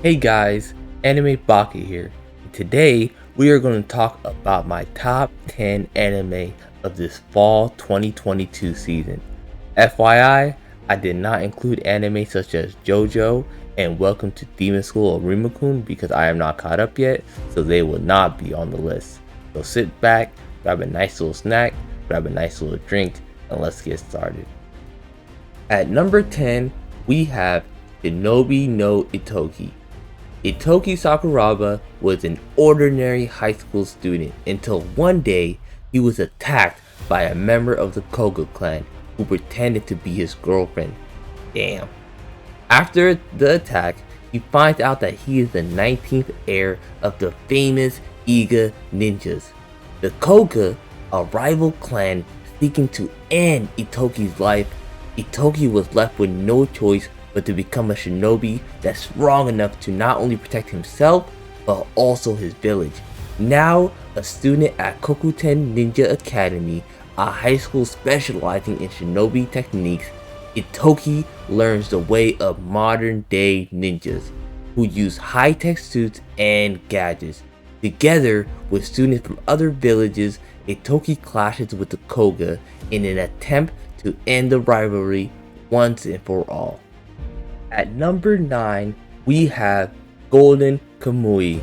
Hey guys, Anime Baka here. Today we are going to talk about my top 10 anime of this fall 2022 season. FYI, I did not include anime such as JoJo and Welcome to Demon School of Rimakun because I am not caught up yet, so they will not be on the list. So sit back, grab a nice little snack, grab a nice little drink, and let's get started. At number 10, we have Shinobi no Itoki. Itoki Sakuraba was an ordinary high school student until one day he was attacked by a member of the Koga clan who pretended to be his girlfriend. Damn. After the attack, he finds out that he is the 19th heir of the famous Iga ninjas. The Koga, a rival clan seeking to end Itoki's life, Itoki was left with no choice but to become a shinobi that's strong enough to not only protect himself, but also his village. Now a student at Kokuten Ninja Academy, a high school specializing in shinobi techniques, Itoki learns the way of modern day ninjas, who use high-tech suits and gadgets. Together with students from other villages, Itoki clashes with the Koga in an attempt to end the rivalry once and for all. At number 9, we have Golden Kamuy.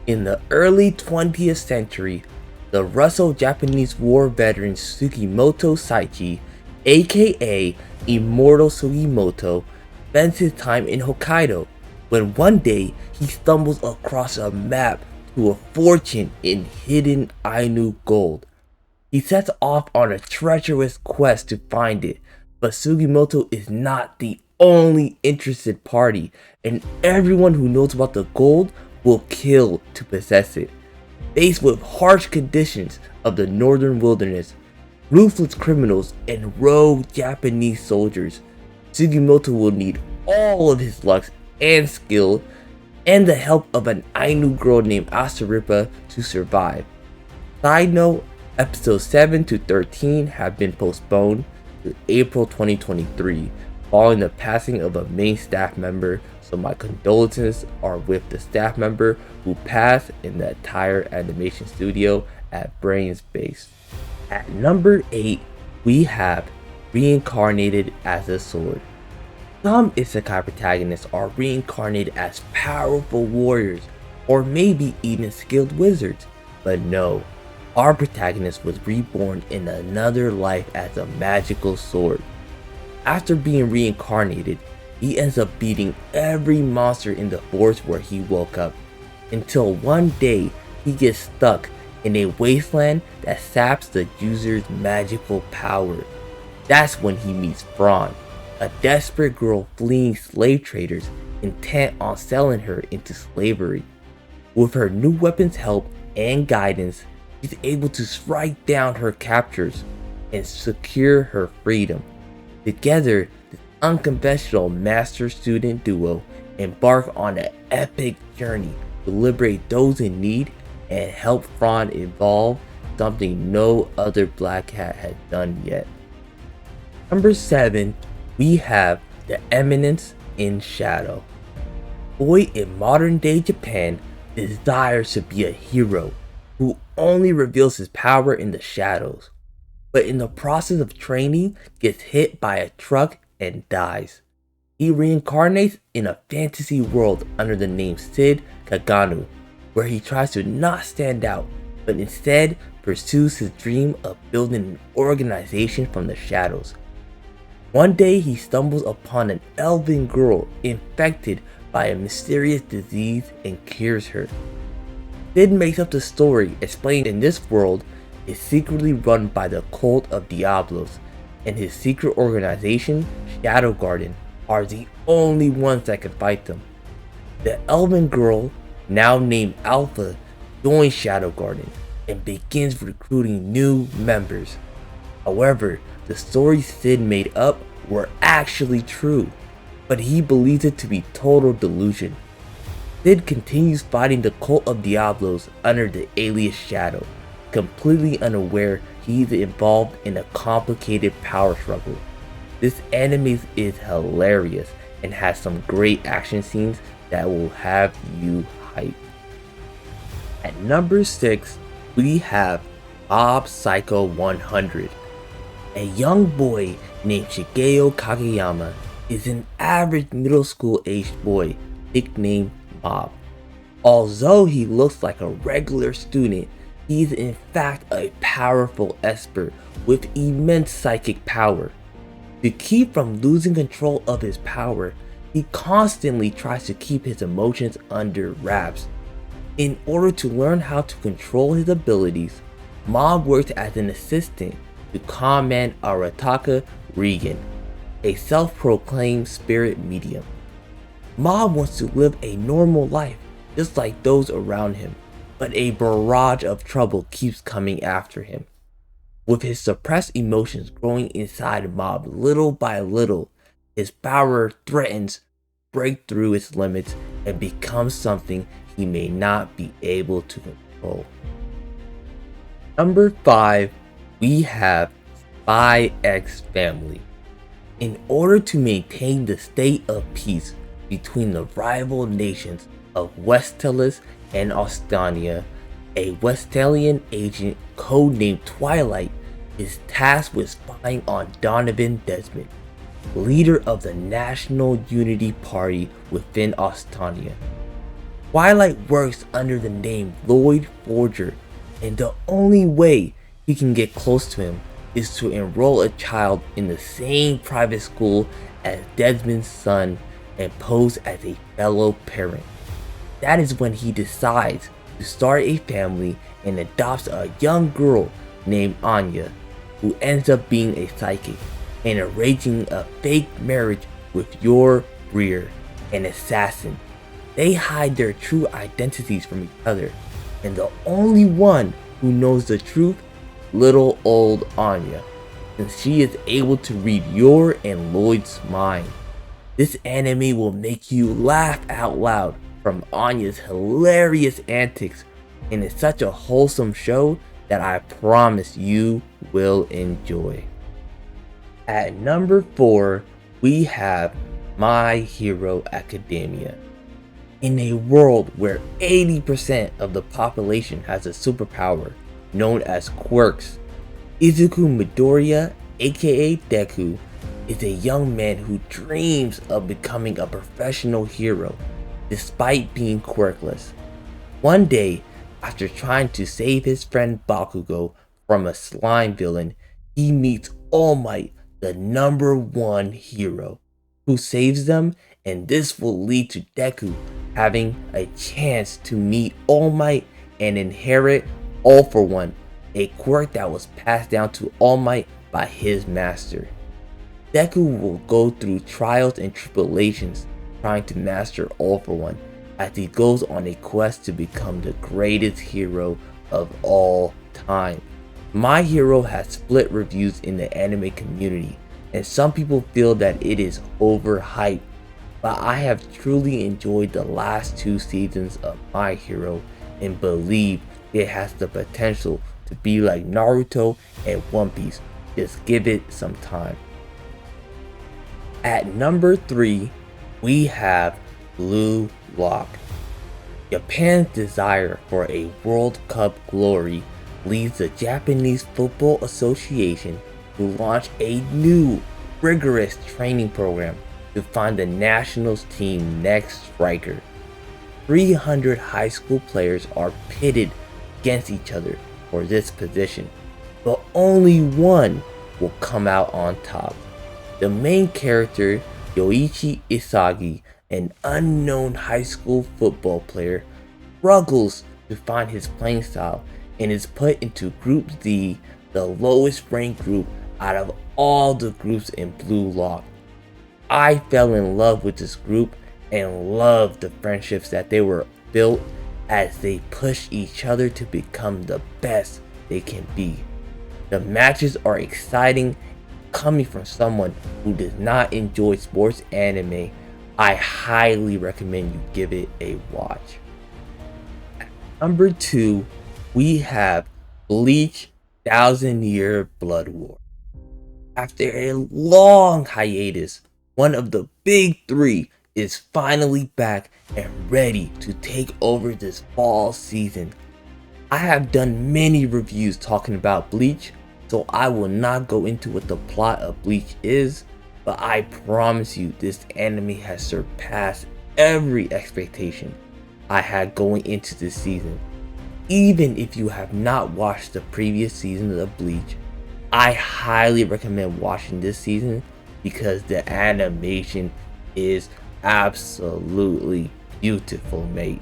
In the early 20th century, the Russo-Japanese War veteran Sugimoto Saichi, aka Immortal Sugimoto, spends his time in Hokkaido when one day he stumbles across a map to a fortune in hidden Ainu gold. He sets off on a treacherous quest to find it, but Sugimoto is not the only interested party, and everyone who knows about the gold will kill to possess it. Faced with harsh conditions of the northern wilderness, ruthless criminals, and rogue Japanese soldiers, Sugimoto will need all of his luck and skill and the help of an Ainu girl named Asaripa to survive. Side note, episodes 7 to 13 have been postponed to April 2023 following the passing of a main staff member, so my condolences are with the staff member who passed in the entire animation studio at Brain's Base. At number 8, we have Reincarnated as a Sword. Some isekai protagonists are reincarnated as powerful warriors, or maybe even skilled wizards, but no, our protagonist was reborn in another life as a magical sword. After being reincarnated, he ends up beating every monster in the forest where he woke up, until one day he gets stuck in a wasteland that saps the user's magical power. That's when he meets Fran, a desperate girl fleeing slave traders intent on selling her into slavery. With her new weapon's help and guidance, she's able to strike down her captors and secure her freedom. Together, this unconventional master-student duo embark on an epic journey to liberate those in need and help Fran evolve, something no other Black Cat has done yet. Number 7, we have The Eminence in Shadow. Boy in modern day Japan desires to be a hero who only reveals his power in the shadows, but in the process of training gets hit by a truck and dies. He reincarnates in a fantasy world under the name Sid Kaganu, where he tries to not stand out, but instead pursues his dream of building an organization from the shadows. One day he stumbles upon an elven girl infected by a mysterious disease and cures her. Sid makes up the story, explaining in this world is secretly run by the cult of Diablos, and his secret organization, Shadow Garden, are the only ones that can fight them. The elven girl, now named Alpha, joins Shadow Garden and begins recruiting new members. However, the stories Sid made up were actually true, but he believes it to be total delusion. Sid continues fighting the cult of Diablos under the alias Shadow, completely unaware he's involved in a complicated power struggle. This anime is hilarious and has some great action scenes that will have you hyped. At number 6, we have Mob Psycho 100. A young boy named Shigeo Kageyama is an average middle school aged boy nicknamed Mob. Although he looks like a regular student, he is in fact a powerful esper with immense psychic power. To keep from losing control of his power, he constantly tries to keep his emotions under wraps. In order to learn how to control his abilities, Mob worked as an assistant to Conman Arataka Regan, a self-proclaimed spirit medium. Mob wants to live a normal life just like those around him, but a barrage of trouble keeps coming after him. With his suppressed emotions growing inside Mob little by little, his power threatens to break through its limits and become something he may not be able to control. Number 5, we have Spy X Family. In order to maintain the state of peace between the rival nations of Westelos and Ostania, a Westalian agent codenamed Twilight is tasked with spying on Donovan Desmond, leader of the National Unity Party within Ostania. Twilight works under the name Lloyd Forger, and the only way he can get close to him is to enroll a child in the same private school as Desmond's son and pose as a fellow parent. That is when he decides to start a family and adopts a young girl named Anya, who ends up being a psychic and arranging a fake marriage with Yor Breer, an assassin. They hide their true identities from each other, and the only one who knows the truth, little old Anya, since she is able to read Yor and Lloyd's mind. This anime will make you laugh out loud from Anya's hilarious antics, and it's such a wholesome show that I promise you will enjoy. At number 4, we have My Hero Academia. In a world where 80% of the population has a superpower known as quirks, Izuku Midoriya, aka Deku, is a young man who dreams of becoming a professional hero despite being quirkless. One day, after trying to save his friend Bakugo from a slime villain, he meets All Might, the #1 hero, who saves them, and this will lead to Deku having a chance to meet All Might and inherit All For One, a quirk that was passed down to All Might by his master. Deku will go through trials and tribulations trying to master All For One as he goes on a quest to become the greatest hero of all time. My Hero has split reviews in the anime community, and some people feel that it is overhyped, but I have truly enjoyed the last 2 seasons of My Hero and believe it has the potential to be like Naruto and One Piece. Just give it some time. At number 3, we have Blue Lock. Japan's desire for a World Cup glory leads the Japanese Football Association to launch a new, rigorous training program to find the nationals team next striker. 300 high school players are pitted against each other for this position, but only one will come out on top. The main character, Yoichi Isagi, an unknown high school football player, struggles to find his playing style and is put into Group Z, the lowest ranked group out of all the groups in Blue Lock. I fell in love with this group and loved the friendships that they were built as they push each other to become the best they can be. The matches are exciting. Coming from someone who does not enjoy sports anime, I highly recommend you give it a watch. At number 2, we have Bleach 1000-Year Blood War. After a long hiatus, one of the big 3, is finally back and ready to take over this fall season. I have done many reviews talking about Bleach, so I will not go into what the plot of Bleach is, but I promise you this anime has surpassed every expectation I had going into this season. Even if you have not watched the previous seasons of Bleach, I highly recommend watching this season because the animation is absolutely beautiful, mate.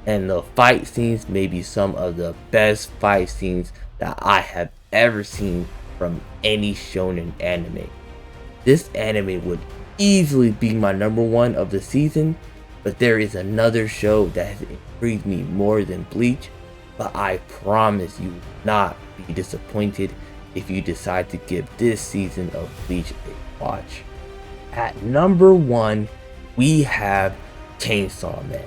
And the fight scenes may be some of the best fight scenes that I have ever seen from any shonen anime. This anime would easily be my number one of the season, but there is another show that has intrigued me more than Bleach, but I promise you will not be disappointed if you decide to give this season of Bleach a watch. At number 1, we have Chainsaw Man.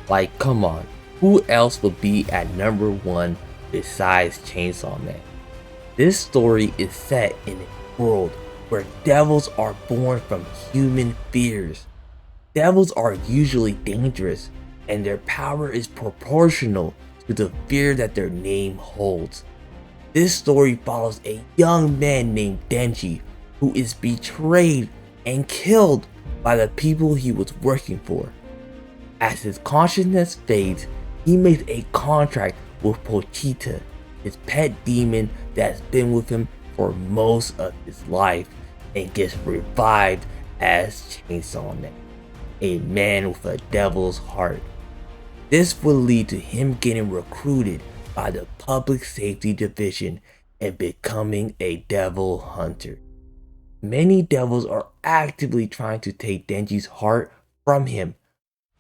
Like, come on, who else would be at number 1 besides Chainsaw Man? This story is set in a world where devils are born from human fears. Devils are usually dangerous, and their power is proportional to the fear that their name holds. This story follows a young man named Denji who is betrayed and killed by the people he was working for. As his consciousness fades, he makes a contract with Pochita, his pet demon that's been with him for most of his life, and gets revived as Chainsaw Man, a man with a devil's heart. This will lead to him getting recruited by the Public Safety Division and becoming a devil hunter. Many devils are actively trying to take Denji's heart from him.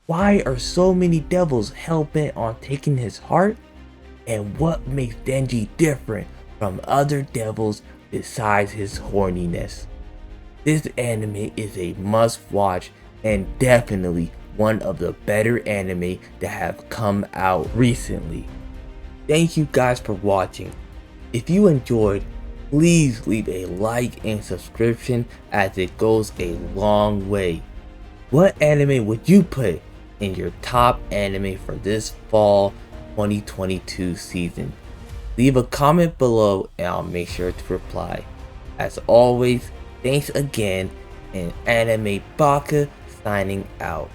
Why are so many devils hell-bent on taking his heart? And what makes Denji different from other devils besides his horniness? This anime is a must-watch and definitely one of the better anime that have come out recently. Thank you guys for watching. If you enjoyed, please leave a like and subscription as it goes a long way. What anime would you put in your top anime for this fall 2022 season? Leave a comment below and I'll make sure to reply. As always, thanks again, and Anime Baka signing out.